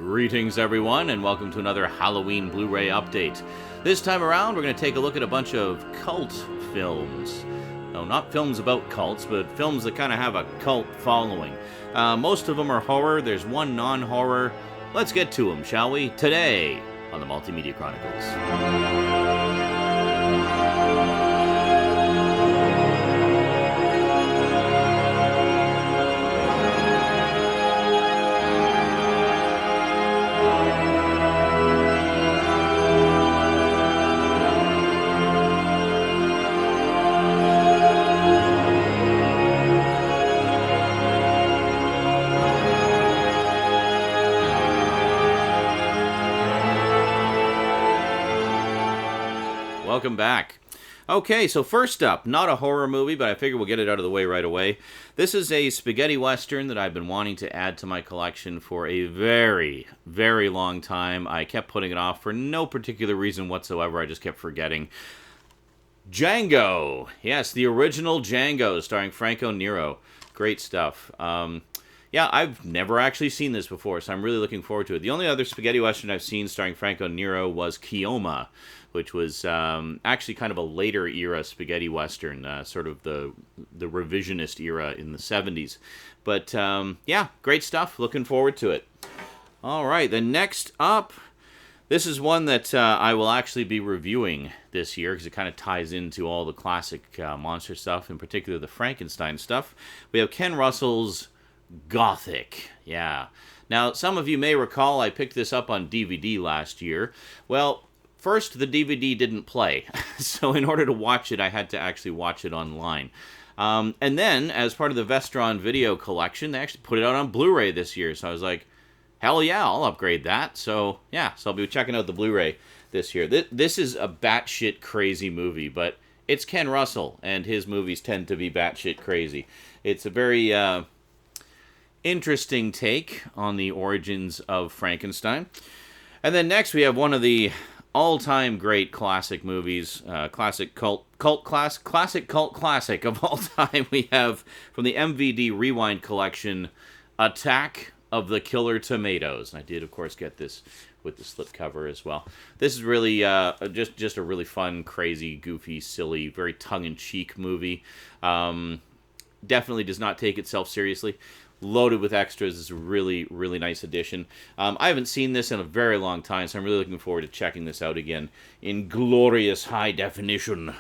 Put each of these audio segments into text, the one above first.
Greetings everyone, and welcome to another Halloween Blu-ray update. This time around, we're going to take a look at a bunch of cult films. No, not films about cults, but films that kind of have a cult following. Most of them are horror. There's one non-horror. Let's get to them, shall we? Today on the Multimedia Chronicles. Welcome back. Okay, so first up, not a horror movie, but I figure we'll get it out of the way right away. This is a spaghetti western that I've been wanting to add to my collection for a very, very long time. I kept putting it off for no particular reason whatsoever. I just kept forgetting. Django! Yes, the original Django, starring Franco Nero. Great stuff. Yeah, I've never actually seen this before, so I'm really looking forward to it. The only other spaghetti western I've seen starring Franco Nero was Keoma, which was actually kind of a later era spaghetti western, sort of the revisionist era in the 70s. But yeah, great stuff. Looking forward to it. All right, then next up, this is one that I will actually be reviewing this year because it kind of ties into all the classic monster stuff, in particular the Frankenstein stuff. We have Ken Russell's Gothic. Yeah. Now, some of you may recall I picked this up on DVD last year. Well, first, the DVD didn't play, so in order to watch it, I had to actually watch it online. And then, as part of the Vestron video collection, they actually put it out on Blu-ray this year, so I was like, hell yeah, I'll upgrade that. So, yeah, so I'll be checking out the Blu-ray this year. This is a batshit crazy movie, but it's Ken Russell, and his movies tend to be batshit crazy. It's a very interesting take on the origins of Frankenstein. And then next, we have one of the all-time great classic movies, classic cult classic of all time. We have from the MVD Rewind collection, Attack of the Killer Tomatoes. And I did, of course, get this with the slipcover as well. This is really just a really fun, crazy, goofy, silly, very tongue-in-cheek movie. Definitely does not take itself seriously. Loaded with extras. Is a really, really nice addition. I haven't seen this in a very long time, so I'm really looking forward to checking this out again in glorious high definition.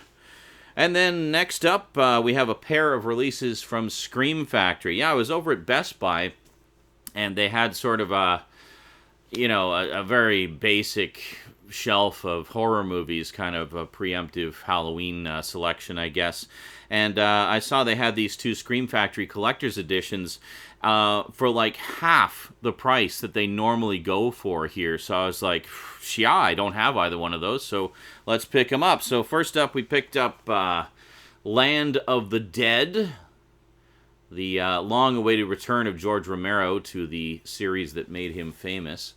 And then next up, we have a pair of releases from Scream Factory. Yeah, I was over at Best Buy, and they had sort of a very basic shelf of horror movies, kind of a preemptive Halloween selection, I guess. And I saw they had these two Scream Factory collector's editions for like half the price that they normally go for here. So I was like, yeah, I don't have either one of those, so let's pick them up. So first up, we picked up Land of the Dead, the long-awaited return of George Romero to the series that made him famous.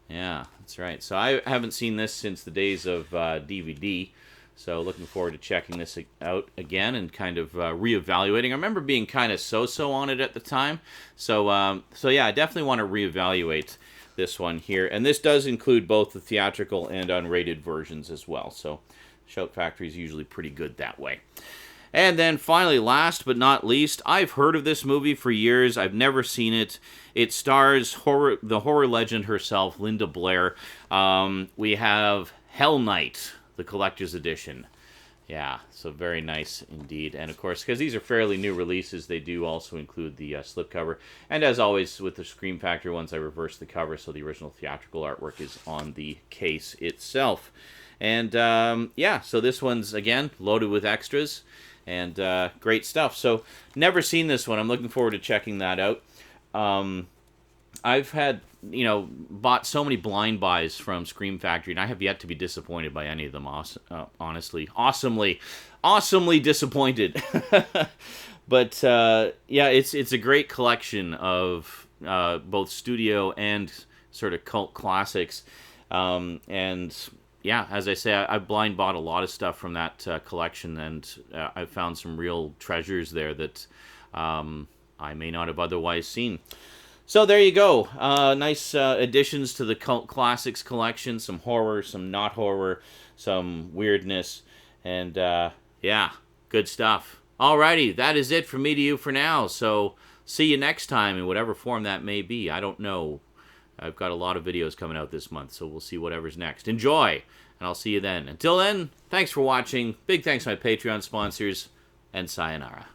Yeah, that's right. So I haven't seen this since the days of DVD. So looking forward to checking this out again and kind of reevaluating. I remember being kind of so-so on it at the time. So yeah, I definitely want to reevaluate this one here. And this does include both the theatrical and unrated versions as well. So Shout Factory is usually pretty good that way. And then finally, last but not least, I've heard of this movie for years. I've never seen it. It stars the horror legend herself, Linda Blair. We have Hell Night, the collector's edition. Yeah, so very nice indeed. And of course, because these are fairly new releases, they do also include the slipcover. And as always, with the Scream Factory ones, I reversed the cover, so the original theatrical artwork is on the case itself. And yeah, so this one's, again, loaded with extras. And great stuff. So, never seen this one. I'm looking forward to checking that out. I've had, bought so many blind buys from Scream Factory, and I have yet to be disappointed by any of them, honestly. Awesomely disappointed. But, yeah, it's a great collection of both studio and sort of cult classics. And yeah, as I say, I blind bought a lot of stuff from that collection, and I found some real treasures there that I may not have otherwise seen. So there you go. Nice additions to the Cult Classics collection. Some horror, some not horror, some weirdness. And yeah, good stuff. Alrighty, that is it from me to you for now. So see you next time in whatever form that may be. I don't know. I've got a lot of videos coming out this month, so we'll see whatever's next. Enjoy, and I'll see you then. Until then, thanks for watching. Big thanks to my Patreon sponsors, and sayonara.